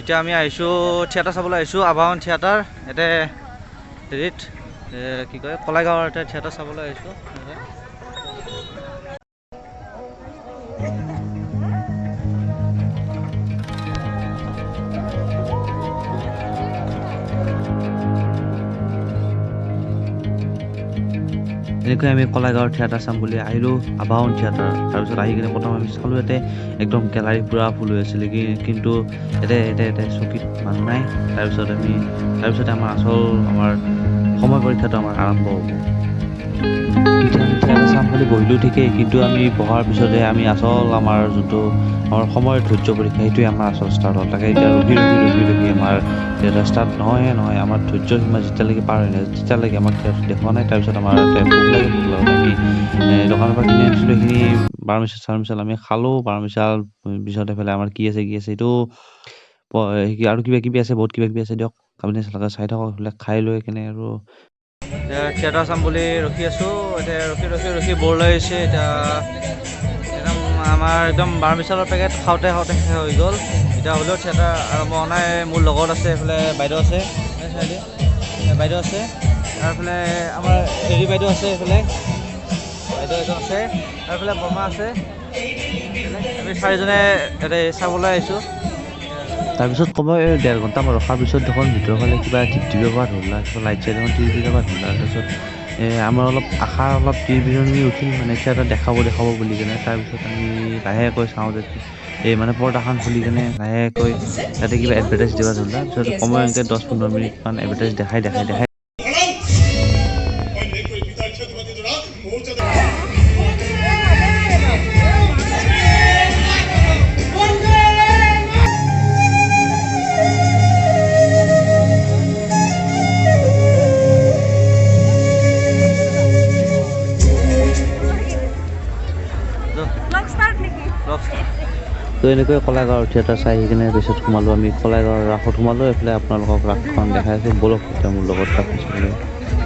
এতিয়া আমি আহিছোঁ থিয়েটাৰ চাবলৈ আহিছোঁ আবাহন থিয়েটাৰ ইয়াতে হেৰিত কি কয় কলাইগাঁৱৰ ইয়াতে থিয়েটাৰ চাবলৈ আহিছোঁ এনেকৈ আমি কলাইগাঁৱৰ থিয়েটাৰ চাম বুলি আহিলোঁ আবাহন থিয়েটাৰ তাৰপিছত আহি কিনে প্ৰথম আমি চালোঁ ইয়াতে একদম গেলাৰী পূৰা ফুল হৈ আছিলে কিন্তু ইয়াতে চকীত মানুহ নাই তাৰপিছতে আমাৰ আচল আমাৰ সময় পৰীক্ষাটো আমাৰ আৰম্ভ হ'ব এতিয়া আমি থিয়েটাৰ চাম বুলি বহিলোঁ ঠিকেই কিন্তু আমি বহাৰ পিছতে আমি আচল আমাৰ যোনটো আমাৰ সময়ৰ ধৈৰ্য পৰীক্ষা সেইটোৱে আমাৰ আচল ষ্টাৰ্ট হ'ল তাকে এতিয়া ৰখি আমাৰ থিয়েটাৰ ষ্টাৰ্ট নহয় আমাৰ ধৈৰ্য সীমা যেতিয়ালৈকে পাৰ হৈ নাযায় তেতিয়ালৈকে আমাক থিয়েটাৰ দেখুওৱা নাই তাৰপিছত আমাৰ ভোক লাগে আমি দোকানৰ পৰা কিনি আনিছিলোঁ সেইখিনি বাৰমিচাল আমি খালোঁ বাৰমিচাল পিছত এইফালে আমাৰ কি আছে এইটো আৰু কিবা আছে বহুত কিবা আছে দিয়ক আপুনি চাই থাকক সেইবিলাক খাই লৈ কেনে আৰু থিয়েটাৰ চাম বুলি ৰখি আছোঁ এতিয়া ৰখি বৰ লাগিছে এতিয়া একদম আমাৰ একদম বাৰমিচালৰ পেকেট খাওঁতে শেষ হৈ গ'ল এতিয়া হ'লেও থিয়েটাৰ আৰম্ভ হোৱা নাই মোৰ লগত আছে এইফালে বাইদেউ আছে তাৰফালে আমাৰ হেৰি বাইদেউ আছে এইফালে বাইদেউ এজন আছে আৰু এইফালে বৰমা আছে আমি চাৰিজনে ইয়াতে চাবলৈ আহিছোঁ তাৰপিছত ক'ব ডেৰ ঘণ্টামান ৰখাৰ পিছত দেখোন ভিতৰৰ ফালে কিবা টিভিৰ পৰা ধৰিলা কিবা লাইট চাইট এখন টিভিৰ পৰা ধৰিলা তাৰপিছত আমাৰ অলপ আশা অলপ টিভিজনী উঠিল মানে থিয়েটাৰ দেখাব বুলি কেনে তাৰপিছত আমি লাহেকৈ চাওঁ যে মানে পৰ্দাখন খুলি কেনে লাহেকৈ তাতে কিবা এডভাৰটাইজ দিব ধৰিলা তাৰপিছত সময় এনেকৈ 10-15 মিনিটমান এডভাৰটাইজ দেখাই তো এনেকৈ কলাইগাঁৱৰ থিয়েটাৰ চাই আহি কিনে পিছত আমি কলাইগাঁৱৰ ৰাসত সোমালোঁ এইফালে আপোনালোকক ৰাসখন দেখাই আছোঁ বলক এতিয়া মোৰ লগত ৰাস